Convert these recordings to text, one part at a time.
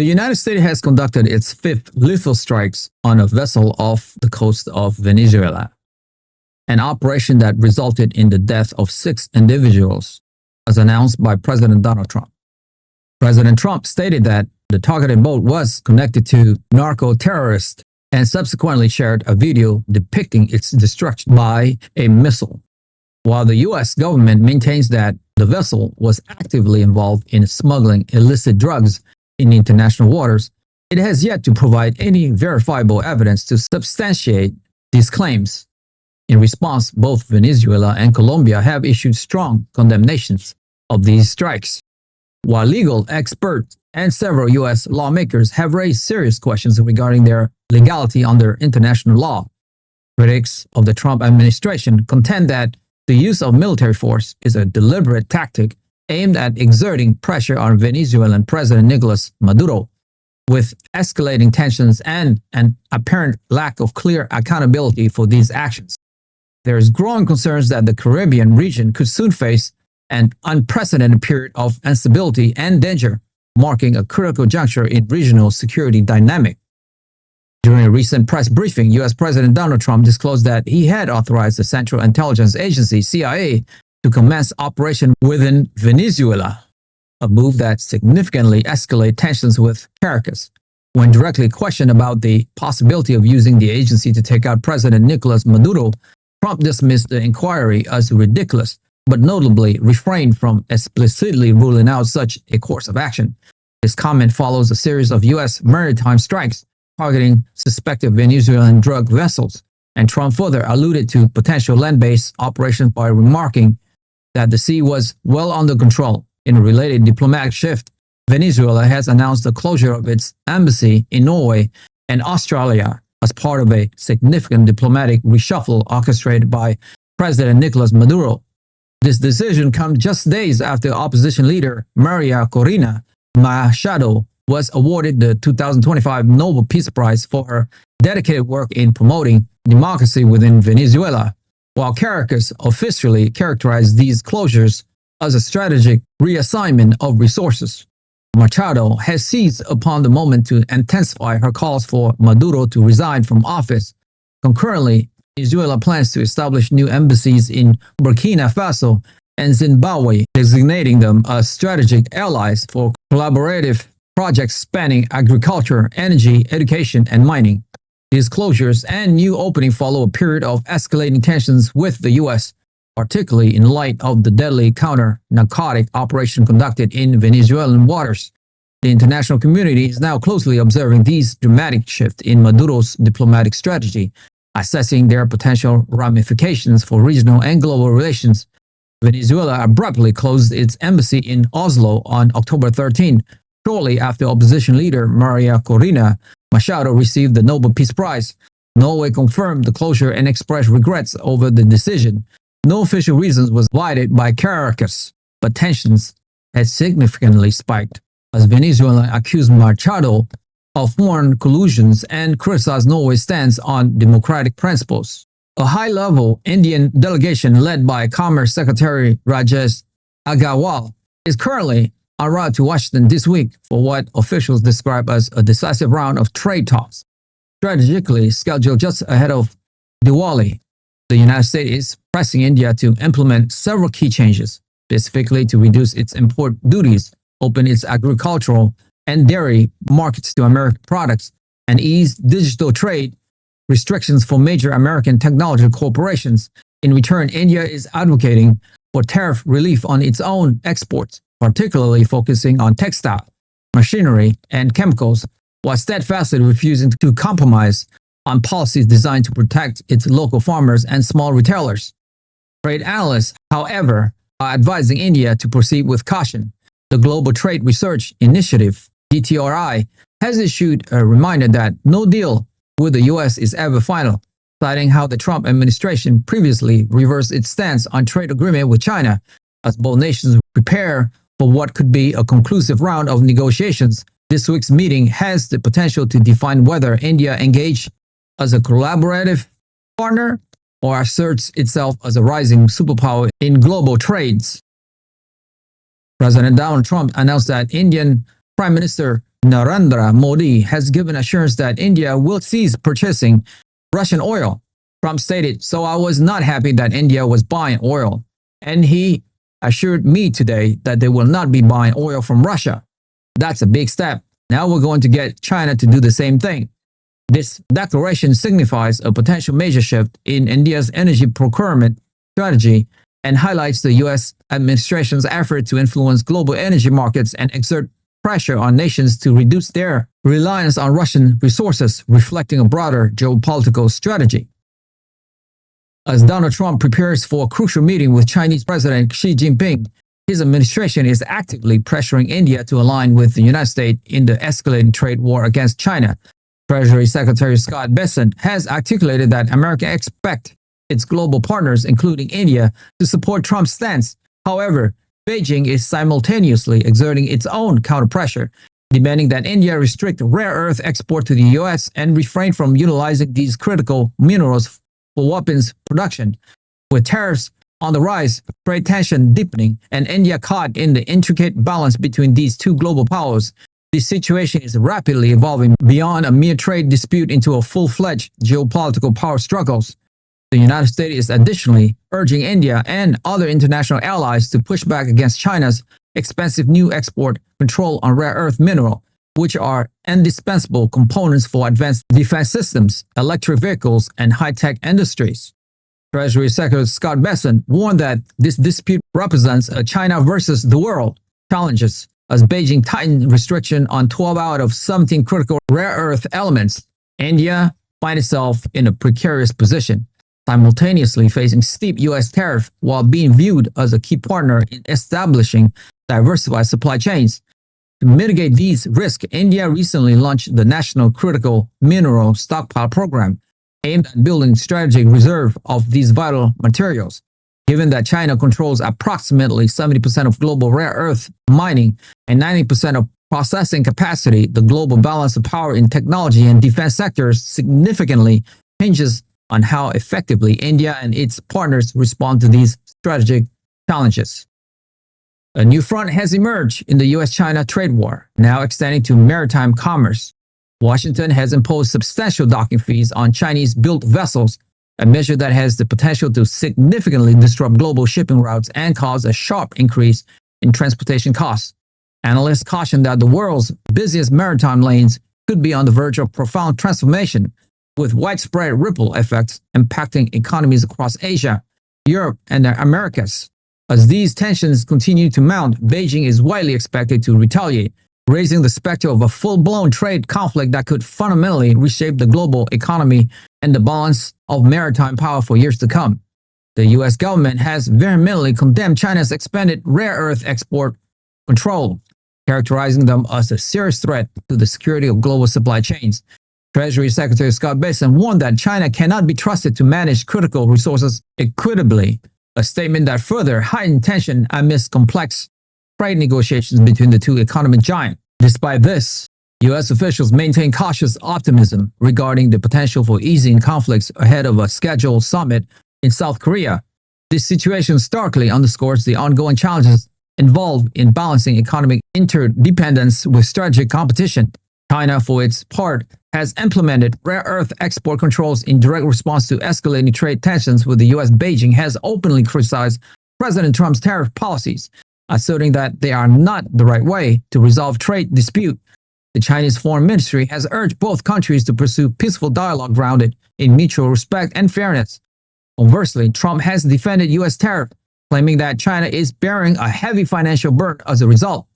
United States has conducted its fifth lethal strikes on a vessel off the coast of Venezuela, an operation that resulted in the death of 6 individuals, as announced by President Donald Trump. President Trump stated that the targeted boat was connected to narcoterrorists and subsequently shared a video depicting its destruction by a missile. While the U.S. government maintains that the vessel was actively involved in smuggling illicit drugs in international waters, it has yet to provide any verifiable evidence to substantiate these claims. In response, both Venezuela and Colombia have issued strong condemnations of these strikes, while legal experts and several U.S. lawmakers have raised serious questions regarding their legality under international law. Critics of the Trump administration contend that the use of military force is a deliberate tactic aimed at exerting pressure on Venezuelan President Nicolas Maduro, with escalating tensions and an apparent lack of clear accountability for these actions. There is growing concerns that the Caribbean region could soon face an unprecedented period of instability and danger, marking a critical juncture in regional security dynamic. During a recent press briefing, U.S. President Donald Trump disclosed that he had authorized the Central Intelligence Agency, CIA, to commence operation within Venezuela, a move that significantly escalated tensions with Caracas. When directly questioned about the possibility of using the agency to take out President Nicolas Maduro, Trump dismissed the inquiry as ridiculous, but notably refrained from explicitly ruling out such a course of action. His comment follows a series of U.S. maritime strikes targeting suspected Venezuelan drug vessels, and Trump further alluded to potential land-based operations by remarking that the sea was well under control. In a related diplomatic shift, Venezuela has announced the closure of its embassy in Norway and Australia as part of a significant diplomatic reshuffle orchestrated by President Nicolas Maduro. This decision comes just days after opposition leader Maria Corina Machado was awarded the 2025 Nobel Peace Prize for her dedicated work in promoting democracy within Venezuela, while Caracas officially characterized these closures as a strategic reassignment of resources. Machado has seized upon the moment to intensify her calls for Maduro to resign from office. Concurrently, Venezuela plans to establish new embassies in Burkina Faso and Zimbabwe, designating them as strategic allies for collaborative projects spanning agriculture, energy, education, and mining. These closures and new opening follow a period of escalating tensions with the U.S., particularly in light of the deadly counter-narcotic operation conducted in Venezuelan waters. The international community is now closely observing these dramatic shifts in Maduro's diplomatic strategy, assessing their potential ramifications for regional and global relations. Venezuela abruptly closed its embassy in Oslo on October 13, shortly after opposition leader Maria Corina Machado received the Nobel Peace Prize. Norway confirmed the closure and expressed regrets over the decision. No official reasons was provided by Caracas, but tensions had significantly spiked as Venezuela accused Machado of foreign collusions and criticized Norway's stance on democratic principles. A high-level Indian delegation led by Commerce Secretary Rajesh Agarwal is currently en route to Washington this week for what officials describe as a decisive round of trade talks, strategically scheduled just ahead of Diwali. The United States is pressing India to implement several key changes, specifically to reduce its import duties, open its agricultural and dairy markets to American products, and ease digital trade restrictions for major American technology corporations. In return, India is advocating for tariff relief on its own exports, particularly focusing on textile, machinery, and chemicals, while steadfastly refusing to compromise on policies designed to protect its local farmers and small retailers. Trade analysts, however, are advising India to proceed with caution. The Global Trade Research Initiative, GTRI, has issued a reminder that no deal with the U.S. is ever final, citing how the Trump administration previously reversed its stance on trade agreement with China. As both nations prepare for what could be a conclusive round of negotiations, this week's meeting has the potential to define whether India engages as a collaborative partner or asserts itself as a rising superpower in global trades. President Donald Trump announced that Indian Prime Minister Narendra Modi has given assurance that India will cease purchasing Russian oil. Trump stated, "So I was not happy that India was buying oil." And he assured me today that they will not be buying oil from Russia. That's a big step. Now we're going to get China to do the same thing. This declaration signifies a potential major shift in India's energy procurement strategy and highlights the U.S. administration's effort to influence global energy markets and exert pressure on nations to reduce their reliance on Russian resources, reflecting a broader geopolitical strategy. As Donald Trump prepares for a crucial meeting with Chinese President Xi Jinping, his administration is actively pressuring India to align with the United States in the escalating trade war against China. Treasury Secretary Scott Bessent has articulated that America expects its global partners, including India, to support Trump's stance. However, Beijing is simultaneously exerting its own counterpressure, demanding that India restrict rare earth export to the U.S. and refrain from utilizing these critical minerals for weapons production. With tariffs on the rise, trade tension deepening, and India caught in the intricate balance between these two global powers, this situation is rapidly evolving beyond a mere trade dispute into a full-fledged geopolitical power struggles. The United States is additionally urging India and other international allies to push back against China's expensive new export control on rare earth mineral, which are indispensable components for advanced defense systems, electric vehicles, and high-tech industries. Treasury Secretary Scott Bessent warned that this dispute represents a China versus the world challenges as Beijing tightened restriction on 12 out of 17 critical rare earth elements. India finds itself in a precarious position, simultaneously facing steep U.S. tariff while being viewed as a key partner in establishing diversified supply chains. To mitigate these risks, India recently launched the National Critical Mineral Stockpile Program, aimed at building strategic reserve of these vital materials. Given that China controls approximately 70% of global rare earth mining and 90% of processing capacity, the global balance of power in technology and defense sectors significantly hinges on how effectively India and its partners respond to these strategic challenges. A new front has emerged in the U.S.-China trade war, now extending to maritime commerce. Washington has imposed substantial docking fees on Chinese-built vessels, a measure that has the potential to significantly disrupt global shipping routes and cause a sharp increase in transportation costs. Analysts caution that the world's busiest maritime lanes could be on the verge of profound transformation, with widespread ripple effects impacting economies across Asia, Europe, and the Americas. As these tensions continue to mount, Beijing is widely expected to retaliate, raising the specter of a full-blown trade conflict that could fundamentally reshape the global economy and the balance of maritime power for years to come. The U.S. government has vehemently condemned China's expanded rare earth export control, characterizing them as a serious threat to the security of global supply chains. Treasury Secretary Scott Bessent warned that China cannot be trusted to manage critical resources equitably, a statement that further heightened tension amidst complex trade negotiations between the two economic giants. Despite this, U.S. officials maintain cautious optimism regarding the potential for easing conflicts ahead of a scheduled summit in South Korea. This situation starkly underscores the ongoing challenges involved in balancing economic interdependence with strategic competition. China, for its part, has implemented rare earth export controls in direct response to escalating trade tensions with the U.S. Beijing has openly criticized President Trump's tariff policies, asserting that they are not the right way to resolve trade dispute. The Chinese Foreign Ministry has urged both countries to pursue peaceful dialogue grounded in mutual respect and fairness. Conversely, Trump has defended U.S. tariff, claiming that China is bearing a heavy financial burden as a result.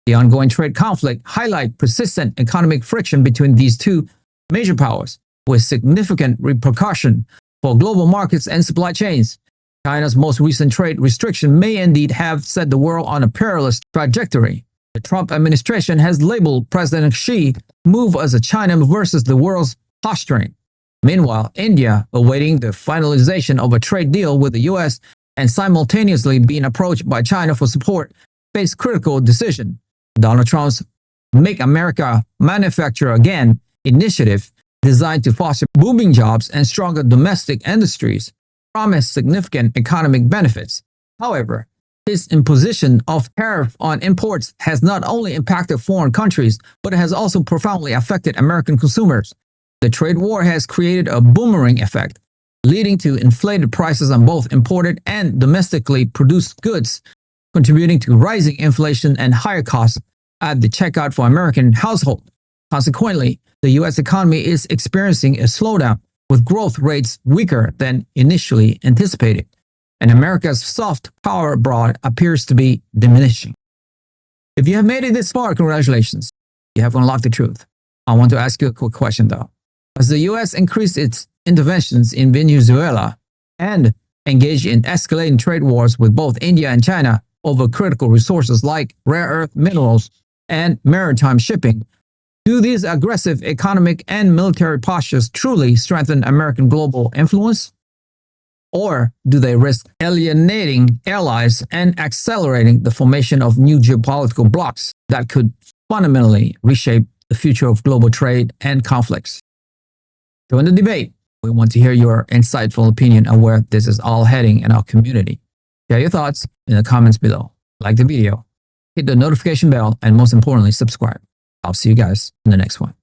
The ongoing trade conflict highlights persistent economic friction between these two major powers, with significant repercussions for global markets and supply chains. China's most recent trade restriction may indeed have set the world on a perilous trajectory. The Trump administration has labeled President Xi's move as a China versus the world's posturing. Meanwhile, India, awaiting the finalization of a trade deal with the U.S. and simultaneously being approached by China for support, face critical decision. Donald Trump's Make America Manufacture Again initiative, designed to foster booming jobs and stronger domestic industries, promised significant economic benefits. However, This imposition of tariff on imports has not only impacted foreign countries, but it has also profoundly affected American consumers. The trade war has created a boomerang effect, leading to inflated prices on both imported and domestically produced goods, contributing to rising inflation and higher costs at the checkout for American households. Consequently, the U.S. economy is experiencing a slowdown, with growth rates weaker than initially anticipated, and America's soft power abroad appears to be diminishing. If you have made it this far, congratulations. You have unlocked the truth. I want to ask you a quick question though. As the U.S. increased its interventions in Venezuela and engaged in escalating trade wars with both India and China over critical resources like rare earth minerals and maritime shipping, do these aggressive economic and military postures truly strengthen American global influence? Or do they risk alienating allies and accelerating the formation of new geopolitical blocs that could fundamentally reshape the future of global trade and conflicts? Join the debate. We want to hear your insightful opinion on where this is all heading in our community. Share your thoughts in the comments below. Like the video, hit the notification bell, and most importantly, subscribe. I'll see you guys in the next one.